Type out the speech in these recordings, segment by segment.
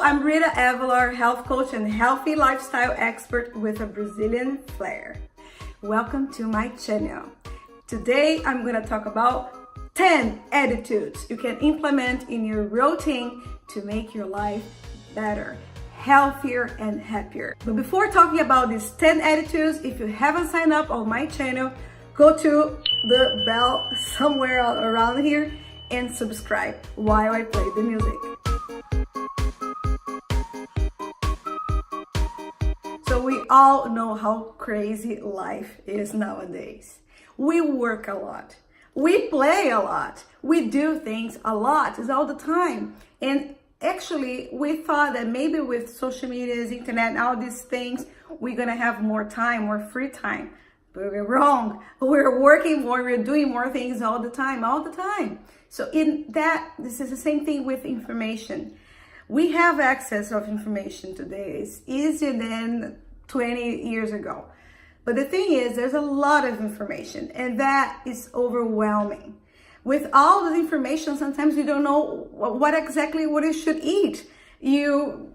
I'm Rita Avelar, health coach and healthy lifestyle expert with a Brazilian flair. Welcome to my channel. Today, I'm gonna talk about 10 attitudes you can implement in your routine to make your life better, healthier, and happier. But before talking about these 10 attitudes, if you haven't signed up on my channel, go to the bell somewhere around here and subscribe while I play the music. So we all know how crazy life is nowadays. We work a lot. We play a lot. We do things a lot. It's all the time. And actually, we thought that maybe with social media, internet, and all these things, we're going to have more time, more free time. But we're wrong. We're working more. We're doing more things all the time. So in that, this is the same thing with information. We have access of information today. It's easier than 20 years ago. But the thing is, there's a lot of information, and that is overwhelming. With all the information, sometimes you don't know what you should eat.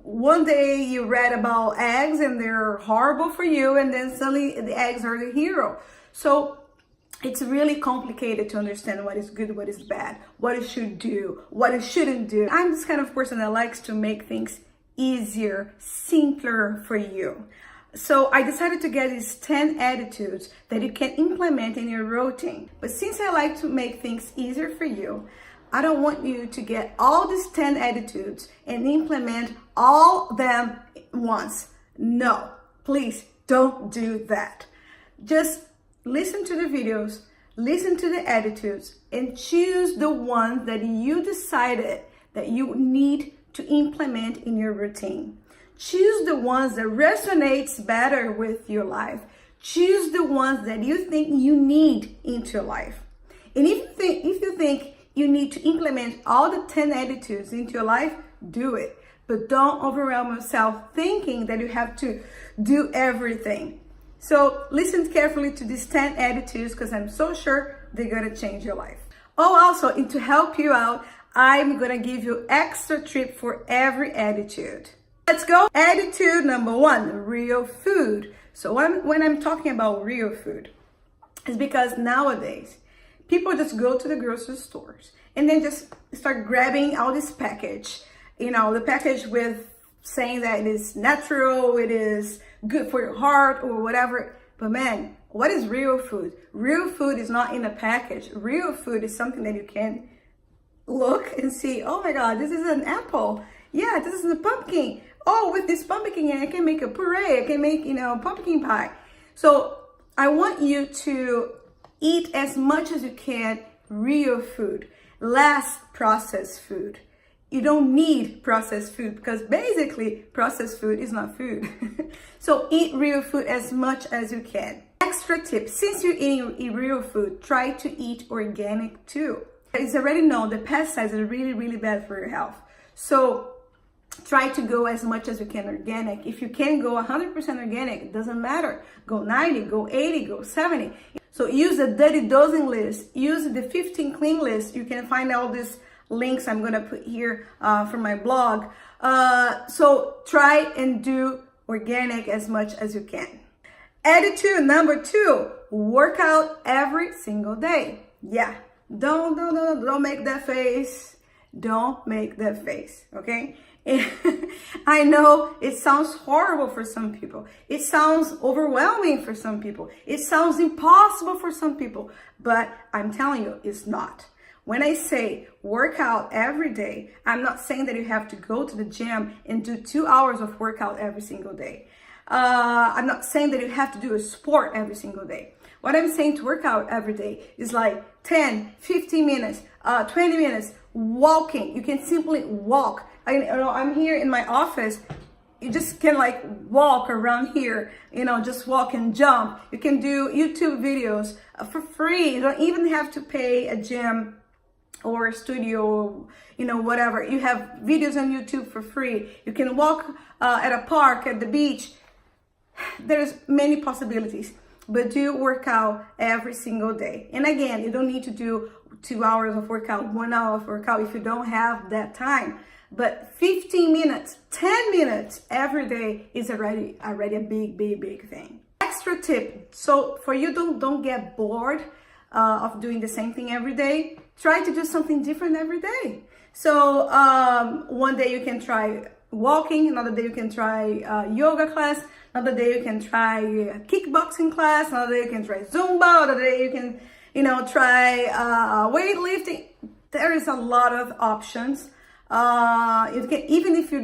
One day you read about eggs and they're horrible for you, and then suddenly the eggs are the hero. So it's really complicated to understand what is good, what is bad, what you should do, what you shouldn't do. I'm this kind of person that likes to make things easier, simpler for you. So I decided to get these 10 attitudes that you can implement in your routine. But since I like to make things easier for you, I don't want you to get all these 10 attitudes and implement all them once. No, please don't do that. Just listen to the videos, listen to the attitudes, and choose the ones that you decided that you need to implement in your routine. Choose the ones that resonates better with your life. Choose the ones that you think you need into your life. And if you think you need to implement all the 10 attitudes into your life, do it. But don't overwhelm yourself thinking that you have to do everything. So listen carefully to these 10 attitudes, because I'm so sure they're gonna change your life. Oh, also, and to help you out, I'm gonna give you extra tip for every attitude. Let's go. Attitude number 1, real food. So when I'm talking about real food, it's because nowadays people just go to the grocery stores and then just start grabbing all this package. You know, the package with saying that it is natural, it is good for your heart or whatever. But man, what is real food? Real food is not in a package. Real food is something that you can look and see, oh my God, this is an apple. Yeah, this is a pumpkin. Oh, with this pumpkin, I can make a puree. I can make, pumpkin pie. So I want you to eat as much as you can real food, less processed food. You don't need processed food because basically processed food is not food. So eat real food as much as you can. Extra tip, since you're eating real food, try to eat organic too. It's already known that pesticides are really, really bad for your health. So try to go as much as you can organic. If you can go 100% organic, it doesn't matter. Go 90, go 80, go 70. So use the dirty dosing list. Use the 15 clean list. You can find all these links I'm gonna put here from my blog. So try and do organic as much as you can. Attitude number 2, work out every single day. Yeah, don't make that face. Don't make that face, okay? I know it sounds horrible for some people. It sounds overwhelming for some people. It sounds impossible for some people, but I'm telling you, it's not. When I say work out every day, I'm not saying that you have to go to the gym and do 2 hours of workout every single day. I'm not saying that you have to do a sport every single day. What I'm saying to work out every day is like 10, 15 minutes, 20 minutes, walking. You can simply walk. I'm here in my office. You just can like walk around here, just walk and jump. You can do YouTube videos for free. You don't even have to pay a gym or a studio, whatever. You have videos on YouTube for free. You can walk at a park, at the beach. There's many possibilities, but do work out every single day. And again, you don't need to do 2 hours of workout, 1 hour of workout if you don't have that time. But 15 minutes, 10 minutes every day is already a big thing. Extra tip, so for you don't get bored of doing the same thing every day, try to do something different every day. So one day you can try walking, another day you can try yoga class, another day you can try kickboxing class, another day you can try Zumba, another day you can, try weightlifting. There is a lot of options. You can, even if you're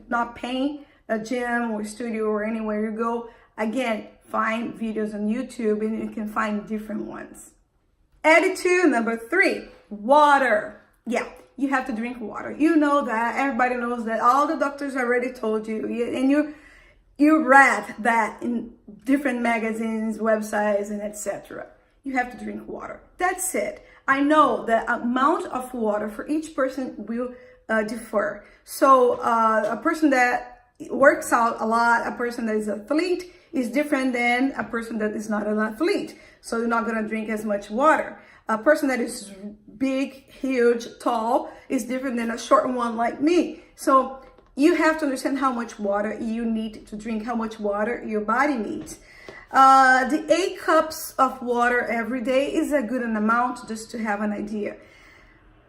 not paying a gym or studio or anywhere you go, again, find videos on YouTube and you can find different ones. Attitude number 3, water. Yeah, you have to drink water. You know that, everybody knows that, all the doctors already told you, and you read that in different magazines, websites, and etc. You have to drink water. That's it. I know the amount of water for each person will differ. So a person that works out a lot, a person that is an athlete, is different than a person that is not an athlete. So you're not gonna drink as much water. A person that is big, huge, tall is different than a short one like me. So you have to understand how much water you need to drink, how much water your body needs. The 8 cups of water every day is a good amount, just to have an idea.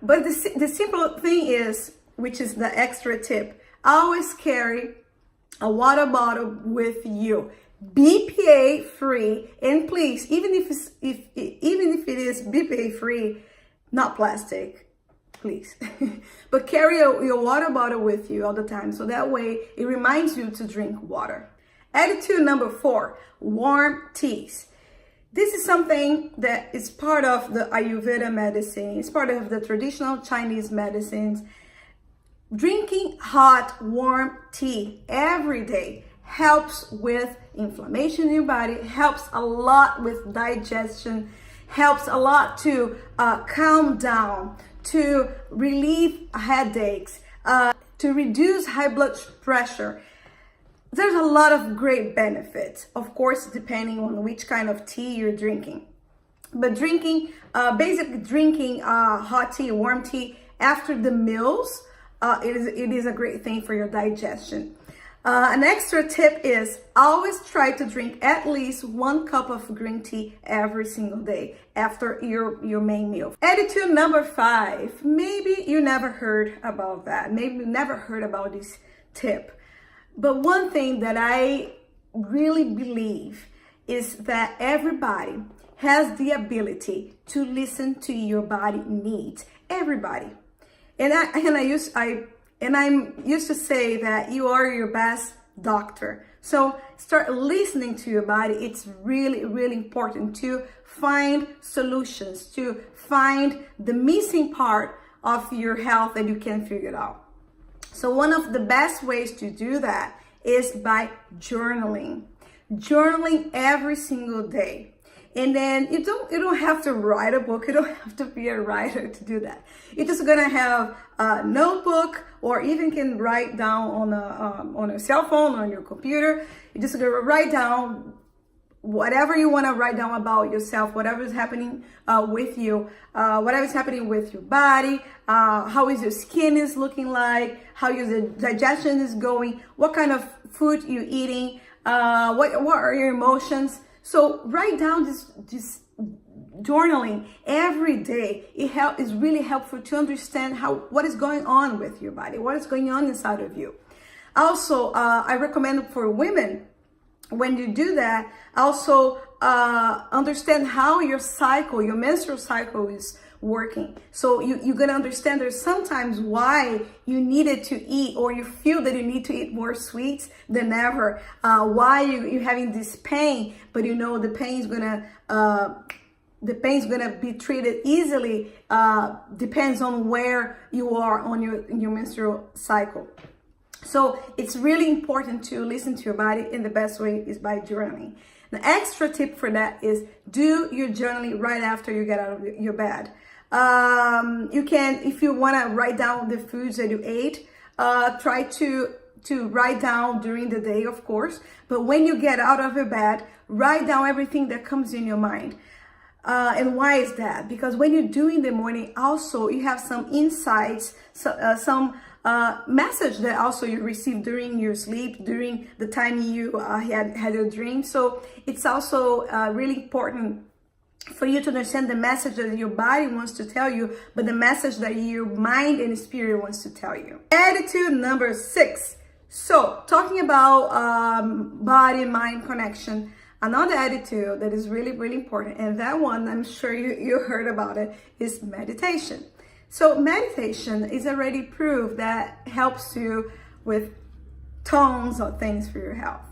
But the simple thing is, which is the extra tip, always carry a water bottle with you. BPA free, and please, even if it is BPA free, not plastic, please. But carry your water bottle with you all the time, so that way it reminds you to drink water. Attitude number 4, warm teas. This is something that is part of the Ayurveda medicine. It's part of the traditional Chinese medicines. Drinking hot, warm tea every day helps with inflammation in your body, helps a lot with digestion, helps a lot to calm down, to relieve headaches, to reduce high blood pressure. There's a lot of great benefits, of course, depending on which kind of tea you're drinking. But basically drinking hot tea, warm tea after the meals, it is a great thing for your digestion. An extra tip is always try to drink at least 1 cup of green tea every single day after your main meal. Attitude number 5, maybe you never heard about that. Maybe you never heard about this tip. But one thing that I really believe is that everybody has the ability to listen to your body needs. Everybody. I'm used to say that you are your best doctor. So start listening to your body. It's really, really important to find solutions, to find the missing part of your health that you can figure out. So one of the best ways to do that is by journaling. Journaling every single day. And then you don't have to write a book. You don't have to be a writer to do that. You're just gonna have a notebook, or even can write down on a cell phone or on your computer. You're just gonna write down whatever you want to write down about yourself, whatever is happening with you, whatever is happening with your body, how is your skin is looking like, how your digestion is going, what kind of food you're eating, what are your emotions. So write down this journaling every day. It is really helpful to understand what is going on with your body, what is going on inside of you. Also, I recommend for women, when you do that, also understand how your menstrual cycle is working. So you're gonna understand there's sometimes why you needed to eat, or you feel that you need to eat more sweets than ever. Why you're having this pain, but you know the pain's gonna be treated easily. Depends on where you are on your menstrual cycle. So it's really important to listen to your body, and the best way is by journaling. The extra tip for that is do your journaling right after you get out of your bed. You can, if you want to write down the foods that you ate, try to write down during the day, of course. But when you get out of your bed, write down everything that comes in your mind. And why is that? Because when you do in the morning, also you have some insights, some message that also you receive during your sleep, during the time you had your dream. So it's also really important for you to understand the message that your body wants to tell you, but the message that your mind and spirit wants to tell you. Attitude number 6. So talking about body-mind connection, another attitude that is really, really important, and that one, I'm sure you heard about it, is meditation. So meditation is already proof that helps you with tons of things for your health.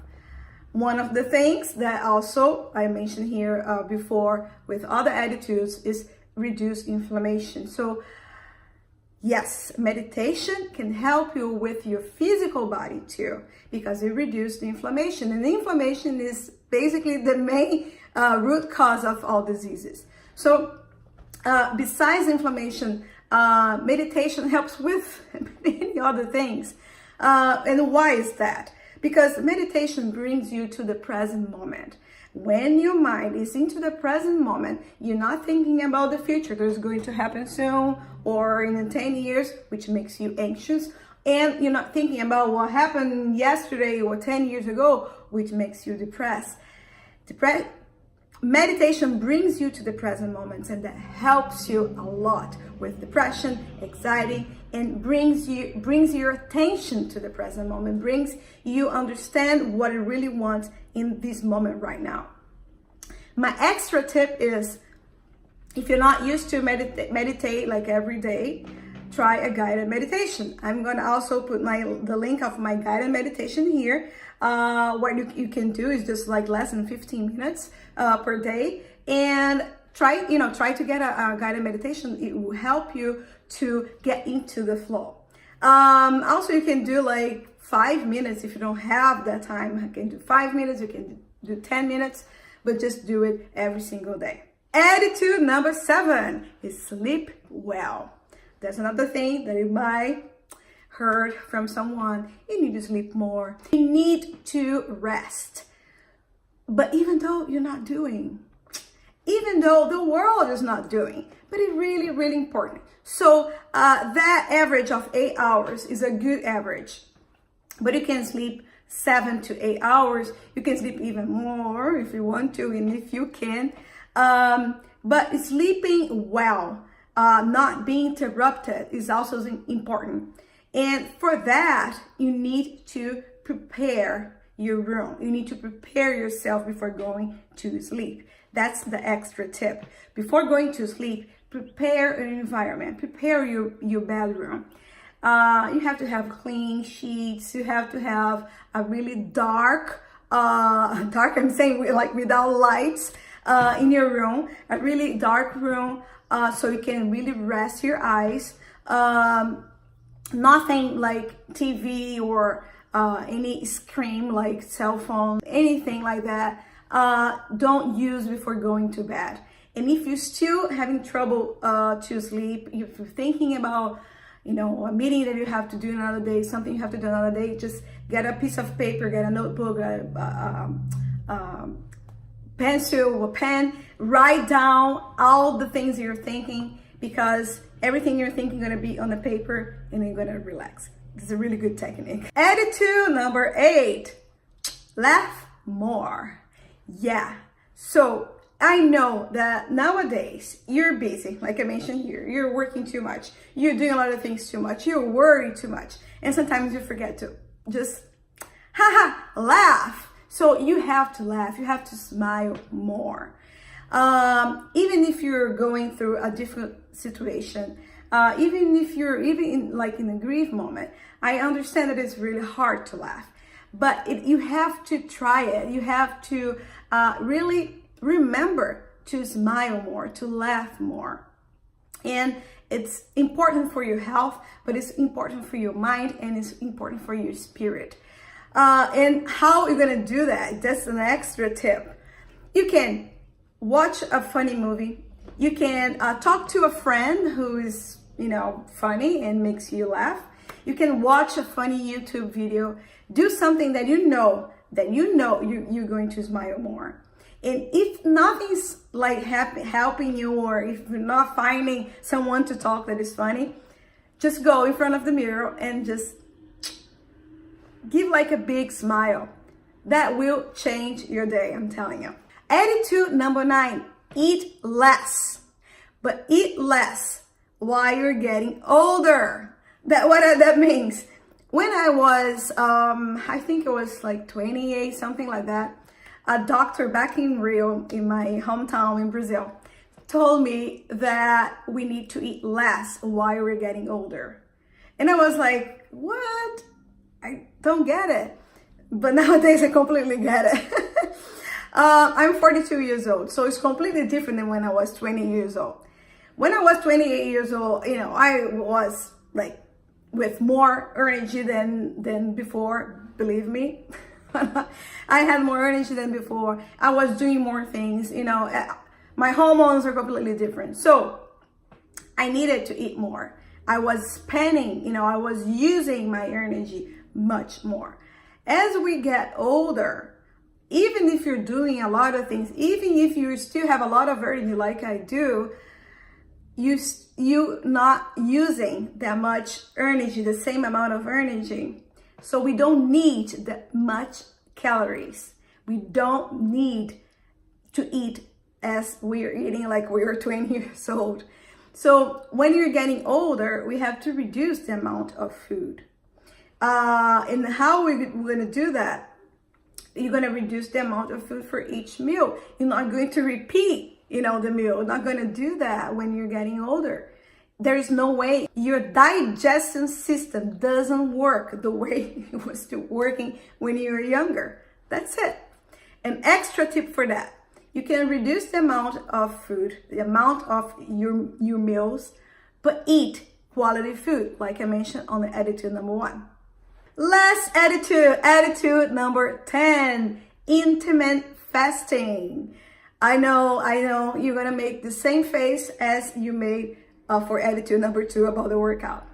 One of the things that also I mentioned here before with other attitudes is reduce inflammation. So yes, meditation can help you with your physical body too, because it reduces the inflammation. And the inflammation is basically the main root cause of all diseases. So besides inflammation, meditation helps with many other things. And why is that? Because meditation brings you to the present moment. When your mind is into the present moment, you're not thinking about the future that's going to happen soon or in 10 years, which makes you anxious. And you're not thinking about what happened yesterday or 10 years ago, which makes you depressed. Meditation brings you to the present moment, and that helps you a lot with depression, anxiety, and brings your attention to the present moment, brings you understand what you really want in this moment right now. My extra tip is, if you're not used to meditate like every day, try a guided meditation. I'm gonna also put the link of my guided meditation here. What you can do is just like less than 15 minutes per day, and try to get a guided meditation. It will help you to get into the flow. Also, you can do like 5 minutes if you don't have that time. You can do 5 minutes, you can do 10 minutes, but just do it every single day. Attitude number 7 is sleep well. That's another thing that you might heard from someone. You need to sleep more. You need to rest. But even though you're not doing, even though the world is not doing, but it's really, really important. So that average of 8 hours is a good average. But you can sleep 7 to 8 hours. You can sleep even more if you want to and if you can. But sleeping well, not being interrupted, is also important. And for that, you need to prepare your room. You need to prepare yourself before going to sleep. That's the extra tip. Before going to sleep, prepare an environment, prepare your bedroom. You have to have clean sheets. You have to have a really dark, I'm saying like without lights in your room, a really dark room, so you can really rest your eyes. Nothing like TV or any screen like cell phone, anything like that. Don't use before going to bed. And if you're still having trouble to sleep, if you're thinking about, a meeting that you have to do another day, something you have to do another day, just get a piece of paper, get a notebook, pencil or pen, write down all the things you're thinking, because everything you're thinking is going to be on the paper and you're going to relax. It's a really good technique. Attitude number 8, laugh more. Yeah. So I know that nowadays you're busy, like I mentioned here, you're working too much, you're doing a lot of things too much, you're worried too much, and sometimes you forget to just laugh. So you have to laugh, you have to smile more. Even if you're going through a difficult situation, even if you're in a grief moment, I understand that it's really hard to laugh, but you have to try it. You have to really remember to smile more, to laugh more. And it's important for your health, but it's important for your mind, and it's important for your spirit. And how you're gonna do that? That's an extra tip. You can watch a funny movie. You can talk to a friend who is, funny and makes you laugh. You can watch a funny YouTube video. Do something that you know you're going to smile more. And if nothing's like helping you, or if you're not finding someone to talk that is funny, just go in front of the mirror and just give like a big smile. That will change your day, I'm telling you. Attitude number 9, eat less. But eat less while you're getting older. What that means. When I was, I think it was like 28, something like that, a doctor back in Rio, in my hometown in Brazil, told me that we need to eat less while we're getting older. And I was like, what? I don't get it. But nowadays I completely get it. I'm 42 years old, so it's completely different than when I was 20 years old. When I was 28 years old, you know, I was like with more energy than before, believe me. I had more energy than before. I was doing more things, you know, my hormones are completely different. So I needed to eat more. I was spending, you know, I was using my energy much more. As we get older, even if you're doing a lot of things, even if you still have a lot of energy like I do, you not using that much energy, the same amount of energy. So we don't need that much calories. We don't need to eat as we're eating like we were 20 years old. So when you're getting older, we have to reduce the amount of food. And how we're going to do that? You're going to reduce the amount of food for each meal. You're not going to repeat, you know, the meal. You're not going to do that when you're getting older. There is no way. Your digestion system doesn't work the way it was still working when you were younger. That's it. An extra tip for that. You can reduce the amount of food, the amount of your meals, but eat quality food, like I mentioned on the attitude number 1. Last attitude number 10, intermittent fasting. I know, you're gonna make the same face as you made for attitude number 2 about the workout.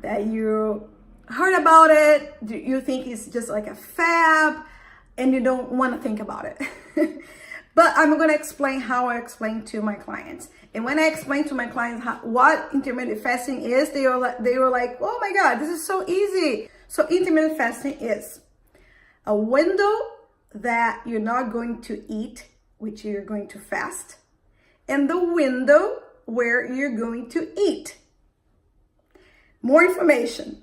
That you heard about it, you think it's just like a fad, and you don't want to think about it. But I'm going to explain how I explain to my clients. And when I explain to my clients what intermittent fasting is, they were like, oh my God, this is so easy. So intermittent fasting is a window that you're not going to eat, which you're going to fast, and the window where you're going to eat. More information.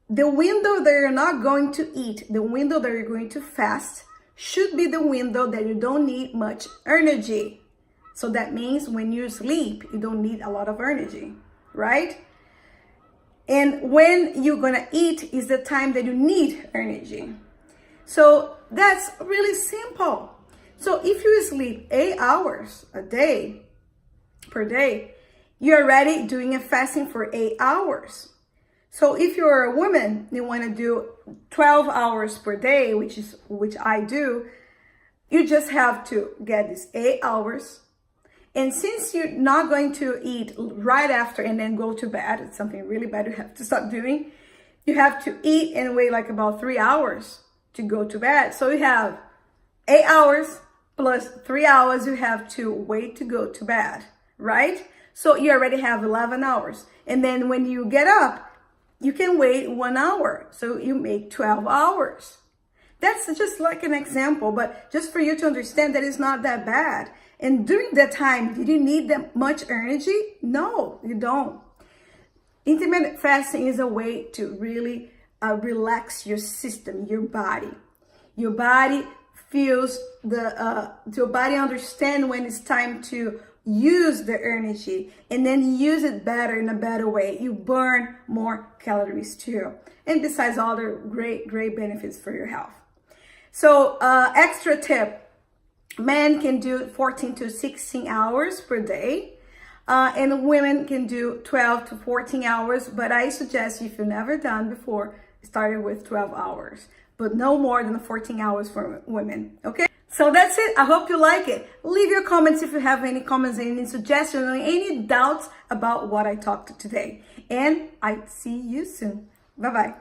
The window that you're not going to eat, the window that you're going to fast, should be the window that you don't need much energy. So that means when you sleep, you don't need a lot of energy, right? And when you're gonna eat is the time that you need energy. So that's really simple. So if you sleep 8 hours a day, per day, you're already doing a fasting for 8 hours. So if you're a woman, you want to do 12 hours per day, which I do, you just have to get this 8 hours. And since you're not going to eat right after and then go to bed, it's something really bad you have to stop doing. You have to eat and wait like about 3 hours to go to bed. So you have 8 hours plus 3 hours you have to wait to go to bed, right? So you already have 11 hours. And then when you get up, you can wait 1 hour. So you make 12 hours. That's just like an example, but just for you to understand that it's not that bad. And during that time, did you need that much energy? No, you don't. Intermittent fasting is a way to really relax your system, your body. Your body feels your body understands when it's time to use the energy and then use it better in a better way. You burn more calories too. And besides other great benefits for your health. So extra tip, men can do 14 to 16 hours per day. And women can do 12 to 14 hours. But I suggest if you've never done before, start with 12 hours. But no more than 14 hours for women, okay? So that's it. I hope you like it. Leave your comments if you have any comments, any suggestions, or any doubts about what I talked today. And I see you soon. Bye-bye.